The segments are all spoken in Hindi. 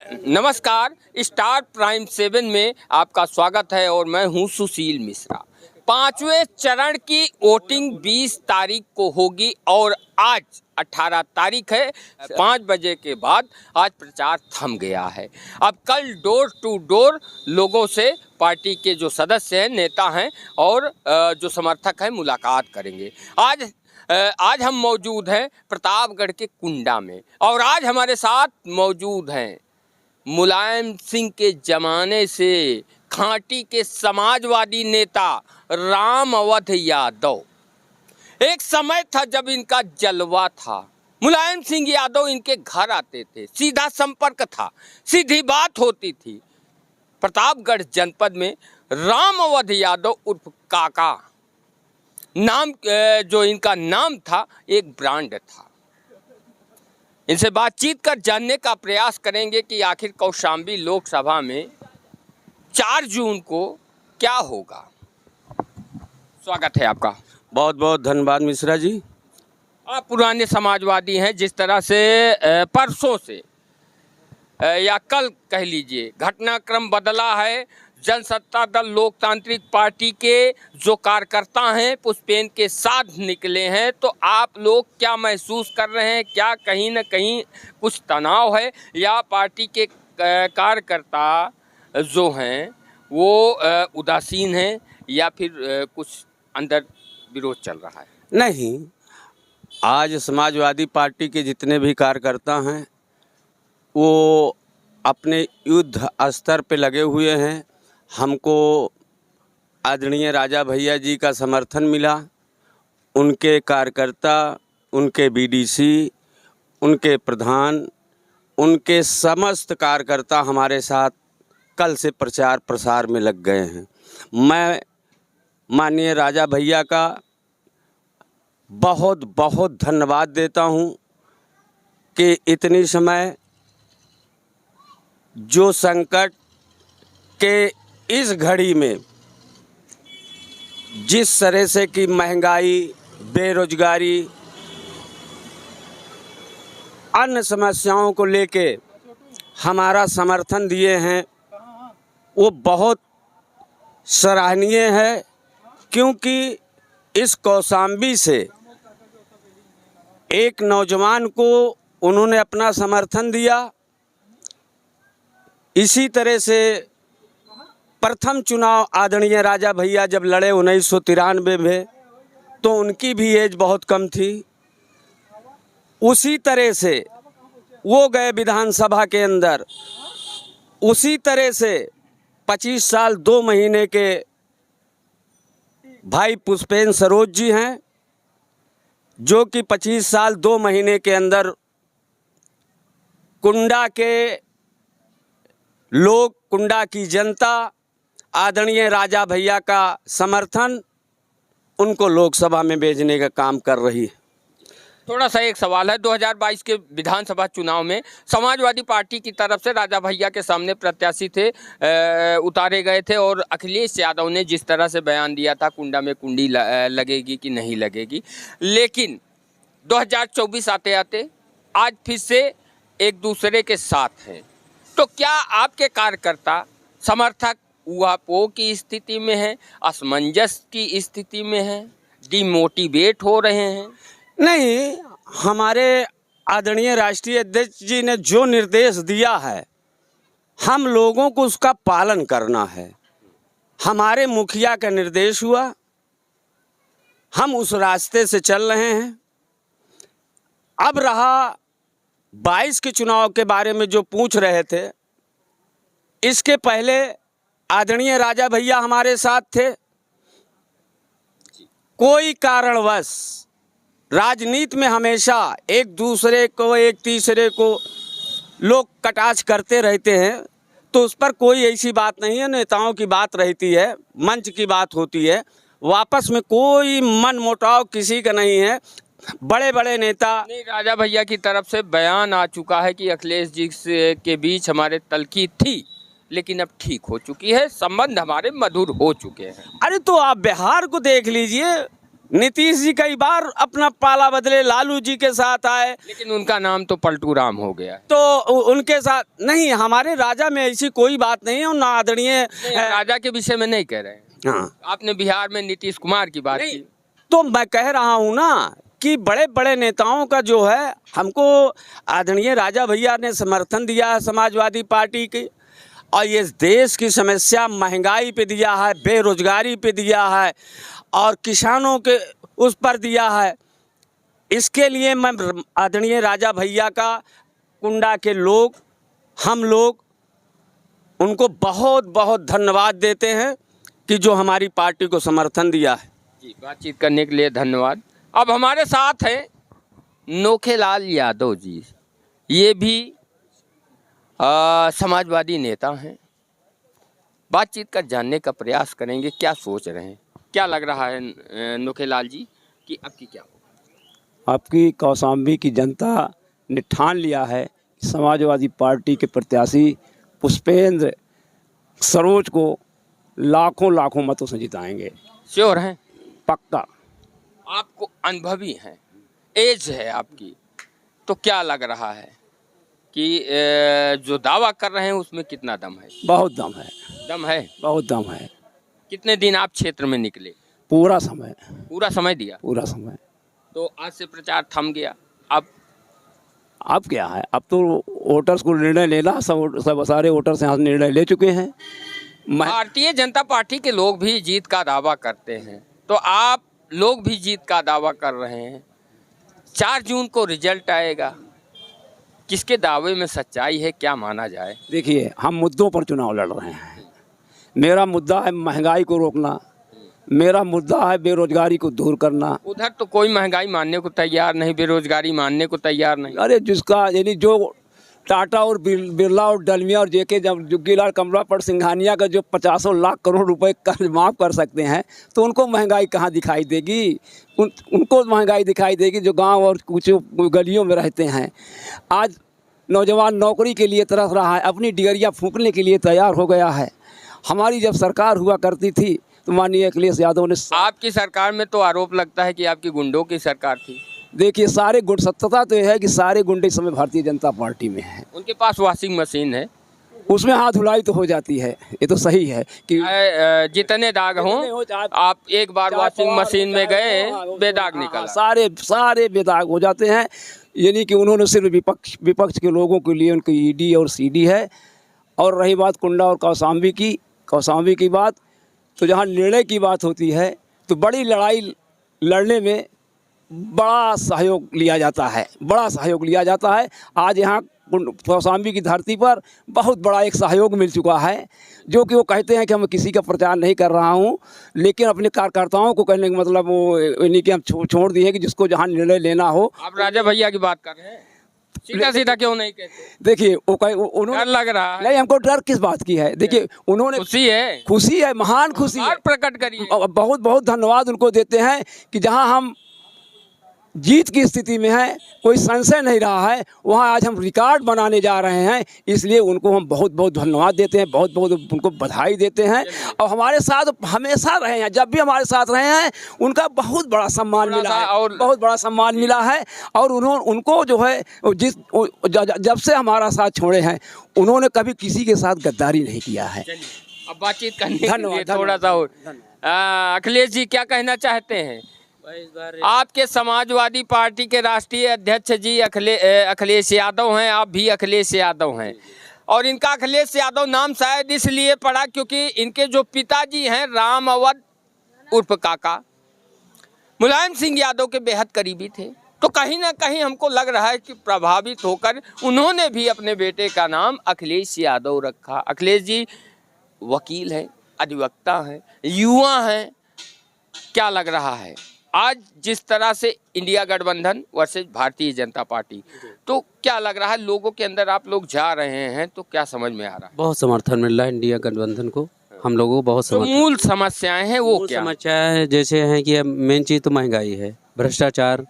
नमस्कार, स्टार प्राइम 7 में आपका स्वागत है और मैं हूं सुशील मिश्रा। पांचवें चरण की वोटिंग 20 तारीख को होगी और आज 18 तारीख है। 5 बजे के बाद आज प्रचार थम गया है। अब कल डोर टू डोर लोगों से पार्टी के जो सदस्य हैं, नेता हैं और जो समर्थक हैं मुलाकात करेंगे। आज हम मौजूद हैं प्रतापगढ़ के कुंडा में और आज हमारे साथ मौजूद हैं मुलायम सिंह के जमाने से खांटी के समाजवादी नेता राम अवध यादव। एक समय था जब इनका जलवा था। मुलायम सिंह यादव इनके घर आते थे, सीधा संपर्क था, सीधी बात होती थी। प्रतापगढ़ जनपद में राम अवध यादव उर्फ काका नाम जो इनका नाम था एक ब्रांड था। इनसे बातचीत कर जानने का प्रयास करेंगे कि आखिर कौशाम्बी लोकसभा में 4 जून को क्या होगा। स्वागत है आपका। बहुत बहुत धन्यवाद मिश्रा जी। आप पुराने समाजवादी हैं। जिस तरह से परसों से या कल कह लीजिए घटनाक्रम बदला है, जनसत्ता दल लोकतांत्रिक पार्टी के जो कार्यकर्ता हैं पुष्पेन के साथ निकले हैं, तो आप लोग क्या महसूस कर रहे हैं? क्या कहीं ना कहीं कुछ तनाव है या पार्टी के कार्यकर्ता जो हैं वो उदासीन हैं या फिर कुछ अंदर विरोध चल रहा है? नहीं, आज समाजवादी पार्टी के जितने भी कार्यकर्ता हैं वो अपने युद्ध स्तर पे लगे हुए हैं। हमको आदरणीय राजा भैया जी का समर्थन मिला। उनके कार्यकर्ता, उनके बीडीसी, उनके प्रधान, उनके समस्त कार्यकर्ता हमारे साथ कल से प्रचार प्रसार में लग गए हैं। मैं माननीय राजा भैया का बहुत बहुत धन्यवाद देता हूं कि इतनी समय जो संकट के इस घड़ी में जिस तरह से कि महंगाई, बेरोजगारी, अन्य समस्याओं को लेके हमारा समर्थन दिए हैं, वो बहुत सराहनीय है। क्योंकि इस कौशाम्बी से एक नौजवान को उन्होंने अपना समर्थन दिया। इसी तरह से प्रथम चुनाव आदरणीय राजा भैया जब लड़े 1993 में, तो उनकी भी एज बहुत कम थी। उसी तरह से वो गए विधानसभा के अंदर। उसी तरह से 25 साल 2 महीने के भाई पुष्पेन सरोज जी हैं, जो कि 25 साल 2 महीने के अंदर कुंडा के लोग, कुंडा की जनता आदरणीय राजा भैया का समर्थन उनको लोकसभा में भेजने का काम कर रही है। थोड़ा सा एक सवाल है, 2022 के विधानसभा चुनाव में समाजवादी पार्टी की तरफ से राजा भैया के सामने प्रत्याशी थे, उतारे गए थे और अखिलेश यादव ने जिस तरह से बयान दिया था कुंडा में कुंडी लगेगी कि नहीं लगेगी, लेकिन 2024 आते आते आज फिर से एक दूसरे के साथ हैं। तो क्या आपके कार्यकर्ता समर्थक ऊहापोह की स्थिति में हैं, असमंजस की स्थिति में हैं, डिमोटिवेट हो रहे हैं? नहीं, हमारे आदरणीय राष्ट्रीय अध्यक्ष जी ने जो निर्देश दिया है हम लोगों को उसका पालन करना है। हमारे मुखिया का निर्देश हुआ, हम उस रास्ते से चल रहे हैं। अब रहा 22 के चुनाव के बारे में जो पूछ रहे थे, इसके पहले आदरणीय राजा भैया हमारे साथ थे। कोई कारणवश राजनीति में हमेशा एक दूसरे को, एक तीसरे को लोग कटाक्ष करते रहते हैं, तो उस पर कोई ऐसी बात नहीं है। नेताओं की बात रहती है, मंच की बात होती है, वापस में कोई मन मुटाव किसी का नहीं है। बड़े बड़े नेता नहीं, राजा भैया की तरफ से बयान आ चुका है कि अखिलेश जी के बीच हमारे तलखी थी, लेकिन अब ठीक हो चुकी है, संबंध हमारे मधुर हो चुके हैं। अरे तो आप बिहार को देख लीजिए, नीतीश जी कई बार अपना पाला बदले, लालू जी के साथ आए, लेकिन उनका नाम तो पलटू राम हो गया है। तो उनके साथ नहीं। हमारे राजा में ऐसी कोई बात नहीं है, ना आदरणीय राजा के विषय में नहीं कह रहे हैं। हाँ, आपने बिहार में नीतीश कुमार की बात की। तो मैं कह रहा हूँ ना कि बड़े बड़े नेताओं का जो है, हमको आदरणीय राजा भैया ने समर्थन दिया है समाजवादी पार्टी की, और ये देश की समस्या महंगाई पे दिया है, बेरोजगारी पे दिया है, और किसानों के उस पर दिया है। इसके लिए मैं आदरणीय राजा भैया का, कुंडा के लोग, हम लोग उनको बहुत बहुत धन्यवाद देते हैं कि जो हमारी पार्टी को समर्थन दिया है। जी, बातचीत करने के लिए धन्यवाद। अब हमारे साथ हैं नोखेलाल यादव जी। ये भी समाजवादी नेता हैं। बातचीत कर जानने का प्रयास करेंगे क्या सोच रहे हैं। क्या लग रहा है नोखेलाल जी कि अब की क्या होगा? आपकी कौशाम्बी की जनता ने ठान लिया है, समाजवादी पार्टी के प्रत्याशी पुष्पेंद्र सरोज को लाखों लाखों मतों से जिताएंगे। श्योर हैं? पक्का। आपको अनुभवी हैं, एज है आपकी, तो क्या लग रहा है कि जो दावा कर रहे हैं उसमें कितना दम है? बहुत दम है। दम है? बहुत दम है। कितने दिन आप क्षेत्र में निकले? पूरा समय। पूरा समय दिया? पूरा समय। तो आज से प्रचार थम गया, अब क्या है, अब तो वोटर्स को निर्णय लेना, सब सारे वोटर्स यहाँ निर्णय ले चुके हैं। भारतीय जनता पार्टी के लोग भी जीत का दावा करते हैं, तो आप लोग भी जीत का दावा कर रहे हैं। 4 जून को रिजल्ट आएगा, किसके दावे में सच्चाई है, क्या माना जाए? देखिए, हम मुद्दों पर चुनाव लड़ रहे हैं। मेरा मुद्दा है महंगाई को रोकना, मेरा मुद्दा है बेरोजगारी को दूर करना। उधर तो कोई महंगाई मानने को तैयार नहीं, बेरोजगारी मानने को तैयार नहीं। अरे जिसका यानी जो टाटा और बिरला और डलमिया और जेके जब जुग्गीलाल कमलापत सिंघानिया का जो 50 लाख करोड़ रुपए कर्ज माफ़ कर सकते हैं, तो उनको महंगाई कहाँ दिखाई देगी? उनको महंगाई दिखाई देगी जो गांव और कुछ गलियों में रहते हैं। आज नौजवान नौकरी के लिए तरस रहा है, अपनी डिगरियाँ फूंकने के लिए तैयार हो गया है। हमारी जब सरकार हुआ करती थी तो माननीय अखिलेश यादव ने, आपकी सरकार में तो आरोप लगता है कि आपकी गुंडों की सरकार थी। देखिए, सारे गुंड, सत्यता तो यह है कि सारे गुंडे इस समय भारतीय जनता पार्टी में हैं। उनके पास वॉशिंग मशीन है, उसमें हाथ धुलाई तो हो जाती है, ये तो सही है कि जितने दाग हों, आप एक बार वॉशिंग मशीन में गए, बेदाग निकला। सारे बेदाग हो जाते हैं। यानी कि उन्होंने सिर्फ विपक्ष के लोगों के लिए उनकी ईडी और सीडी है। और रही बात कुंडा और कौशाम्बी की बात, तो जहाँ निर्णय की बात होती है तो बड़ी लड़ाई लड़ने में बड़ा सहयोग लिया जाता है। आज यहाँ कौशाम्बी की धरती पर बहुत बड़ा एक सहयोग मिल चुका है, जो कि वो कहते हैं कि हम किसी का प्रचार नहीं कर रहा हूँ, लेकिन अपने कार्यकर्ताओं को कहने का मतलब वो यानी कि हम छोड़ दिए कि जिसको जहाँ निर्णय लेना हो। आप राजा भैया की बात कर रहे हैं, सीधा क्यों नहीं कहते? देखिए, उन्होंने डर लग रहा है। नहीं, हमको डर किस बात की है? देखिए, उन्होंने खुशी है, महान खुशी है, प्रकट करिए। बहुत बहुत धन्यवाद उनको देते हैं कि जहां हम जीत की स्थिति में है, कोई संशय नहीं रहा है, वहां आज हम रिकॉर्ड बनाने जा रहे हैं। इसलिए उनको हम बहुत बहुत धन्यवाद देते हैं, बहुत बहुत उनको बधाई देते हैं। और हमारे साथ हमेशा रहे हैं, जब भी हमारे साथ रहे हैं उनका बहुत बड़ा सम्मान मिला है, और बहुत बड़ा सम्मान मिला है। और उनको जो है जब से हमारा साथ छोड़े हैं, उन्होंने कभी किसी के साथ गद्दारी नहीं किया है। अब बातचीत करने के लिए थोड़ा सा और अखिलेश जी क्या कहना चाहते हैं? आपके समाजवादी पार्टी के राष्ट्रीय अध्यक्ष जी अखिलेश यादव हैं, आप भी अखिलेश यादव हैं, और इनका अखिलेश यादव नाम शायद इसलिए पड़ा क्योंकि इनके जो पिताजी हैं राम अवध उर्फ काका मुलायम सिंह यादव के बेहद करीबी थे। तो कहीं ना कहीं हमको लग रहा है कि प्रभावित होकर उन्होंने भी अपने बेटे का नाम अखिलेश यादव रखा। अखिलेश जी वकील हैं, अधिवक्ता हैं, युवा हैं, क्या लग रहा है आज जिस तरह से इंडिया गठबंधन वर्सेस भारतीय जनता पार्टी, तो क्या लग रहा है लोगों के अंदर आप लोग जा रहे हैं तो क्या समझ में आ रहा है? बहुत समर्थन मिल रहा है इंडिया गठबंधन को, हम लोगों को बहुत तो मूल समस्याएं हैं वो क्या? समस्याएं जैसे हैं कि मेन चीज़ तो महंगाई है, भ्रष्टाचार,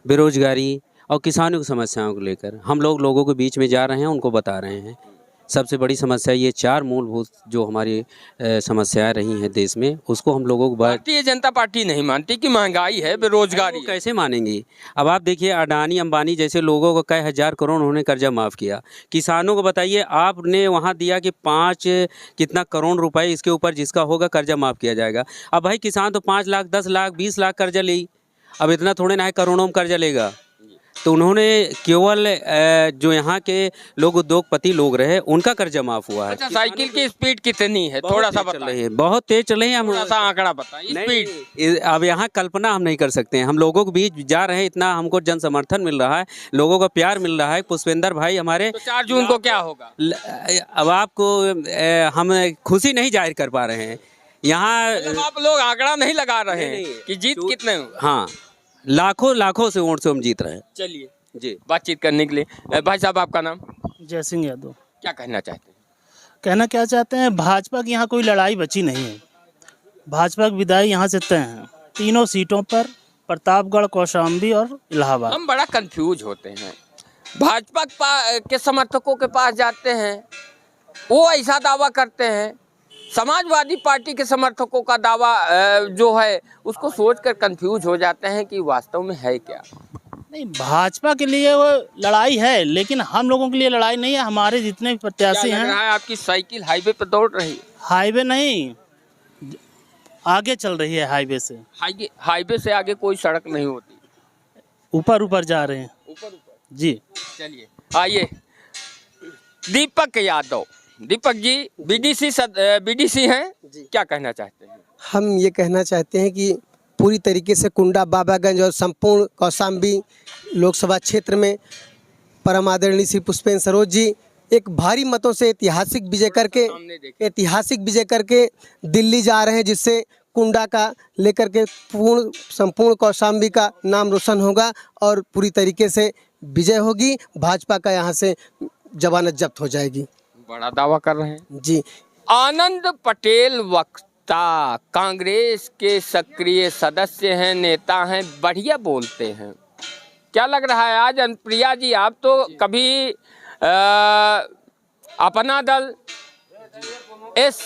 बेरोजगारी और किसानों की समस्याओं को लेकर हम लोगों के बीच में जा रहे हैं, उनको बता रहे हैं सबसे बड़ी समस्या ये 4 मूलभूत जो हमारी समस्याएं रही हैं देश में, उसको हम लोगों को भारतीय जनता पार्टी नहीं मानती कि महंगाई है, बेरोजगारी वो है। कैसे मानेंगी। अब आप देखिए, अडानी अंबानी जैसे लोगों को कई हज़ार करोड़ उन्होंने कर्जा माफ़ किया। किसानों को बताइए, आपने वहाँ दिया कि 5 कितना करोड़ रुपए इसके ऊपर जिसका होगा कर्जा माफ़ किया जाएगा। अब भाई किसान तो 5 लाख 10 लाख 20 लाख कर्जा ले, अब इतना थोड़े ना है करोड़ों में कर्जा लेगा। तो उन्होंने केवल जो यहाँ के लोग उद्योगपति लोग रहे उनका कर्जा माफ़ हुआ है। अच्छा, साइकिल की स्पीड कितनी है, थोड़ा सा बताइए। बहुत तेज चल रही है। हम थोड़ा सा आंकड़ा बताइए स्पीड। अब यहाँ कल्पना हम नहीं कर सकते हैं। हम लोगों के बीच जा रहे हैं, इतना हमको जन समर्थन मिल रहा है, लोगों का प्यार मिल रहा है। पुष्पेंद्र भाई हमारे, तो 4 जून को क्या होगा? अब आपको हम खुशी नहीं जाहिर कर पा रहे हैं यहाँ। मतलब आप लोग आंकड़ा नहीं लगा रहे हैं कि जीत कितने होगा? हाँ, लाखों से वोट से हम जीत रहे हैं। चलिए जी, बातचीत करने के लिए। भाई साहब, आपका नाम? जय सिंह यादव। क्या कहना चाहते हैं? कहना क्या चाहते हैं, भाजपा की यहाँ कोई लड़ाई बची नहीं है। भाजपा की विदाई यहाँ से तय है, तीनों सीटों पर, प्रतापगढ़, कौशाम्बी और इलाहाबाद। हम बड़ा कंफ्यूज होते हैं। भाजपा के समर्थकों के पास जाते हैं, वो ऐसा दावा करते हैं। समाजवादी पार्टी के समर्थकों का दावा जो है उसको सोचकर कंफ्यूज हो जाते हैं कि वास्तव में है क्या। नहीं, भाजपा के लिए वो लड़ाई है, लेकिन हम लोगों के लिए लड़ाई नहीं है। हमारे जितने भी प्रत्याशी क्या लग हैं, रहा है आपकी साइकिल हाईवे पर दौड़ रही है? हाईवे नहीं, आगे चल रही है हाईवे से। हाईवे से आगे कोई सड़क नहीं होती, ऊपर जा रहे हैं। ऊपर जी, चलिए आइए, दीपक यादव। दीपक जी बीडीसी हैं, क्या कहना चाहते हैं? हम ये कहना चाहते हैं कि पूरी तरीके से कुंडा, बाबागंज और संपूर्ण कौशाम्बी लोकसभा क्षेत्र में परम आदरणीय श्री पुष्पेंद्र सरोज जी एक भारी मतों से ऐतिहासिक विजय करके दिल्ली जा रहे हैं, जिससे कुंडा का लेकर के संपूर्ण कौशाम्बी का नाम रोशन होगा और पूरी तरीके से विजय होगी। भाजपा का यहाँ से जमानत जब्त हो जाएगी। बड़ा दावा कर रहे हैं जी। आनंद पटेल वक्ता, कांग्रेस के सक्रिय सदस्य हैं, नेता हैं, बढ़िया बोलते हैं। क्या लग रहा है आज? अनुप्रिया जी, आप तो कभी अपना दल एस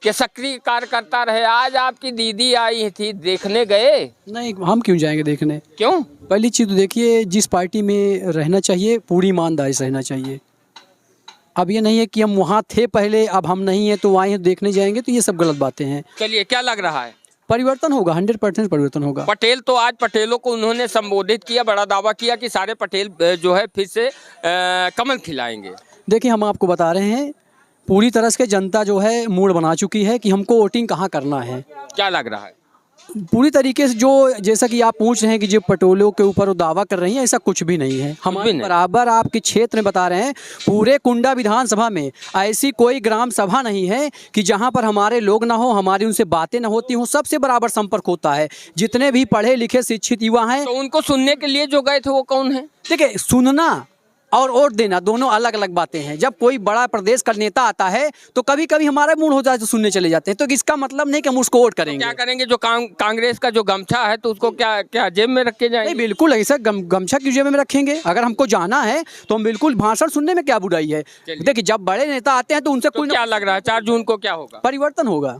के सक्रिय कार्यकर्ता रहे, आज आपकी दीदी आई थी, देखने गए? नहीं, हम क्यों जाएंगे देखने? क्यों? पहली चीज़ तो देखिए, जिस पार्टी में रहना चाहिए पूरी ईमानदारी से रहना चाहिए। अब ये नहीं है कि हम वहाँ थे पहले, अब हम नहीं हैं तो वहाँ देखने जाएंगे, तो ये सब गलत बातें हैं। चलिए, क्या लग रहा है? परिवर्तन होगा, 100% परिवर्तन होगा। पटेल तो आज पटेलों को उन्होंने संबोधित किया, बड़ा दावा किया कि सारे पटेल जो है फिर से कमल खिलाएंगे। देखिए, हम आपको बता रहे हैं, पूरी तरह से जनता जो है मूड बना चुकी है कि हमको वोटिंग कहाँ करना है। क्या लग रहा है? पूरी तरीके से जो, जैसा कि आप पूछ रहे हैं कि जो पटोलों के ऊपर वो दावा कर रही हैं, ऐसा कुछ भी नहीं है। हम बराबर आपके क्षेत्र में बता रहे हैं, पूरे कुंडा विधानसभा में ऐसी कोई ग्राम सभा नहीं है कि जहां पर हमारे लोग ना हो, हमारी उनसे बातें ना होती हों, सबसे बराबर संपर्क होता है। जितने भी पढ़े लिखे शिक्षित युवा हैं, तो उनको सुनने के लिए जो गए थे वो कौन है? देखिए, सुनना और वोट देना दोनों अलग अलग बातें हैं। जब कोई बड़ा प्रदेश का नेता आता है तो कभी कभी हमारा मूड होता है तो सुनने चले जाते हैं, तो इसका मतलब नहीं कि हम उसको वोट करेंगे। क्या करेंगे? जो कांग्रेस का जो गमछा है तो उसको क्या जेब में रख के जाएंगे? नहीं, बिल्कुल ऐसा गमछा की जेब में रखेंगे। अगर हमको जाना है तो हम बिल्कुल, भाषण सुनने में क्या बुराई है। देखिए, जब बड़े नेता आते हैं तो उनसे तो क्या लग रहा है 4 जून को क्या होगा? परिवर्तन होगा।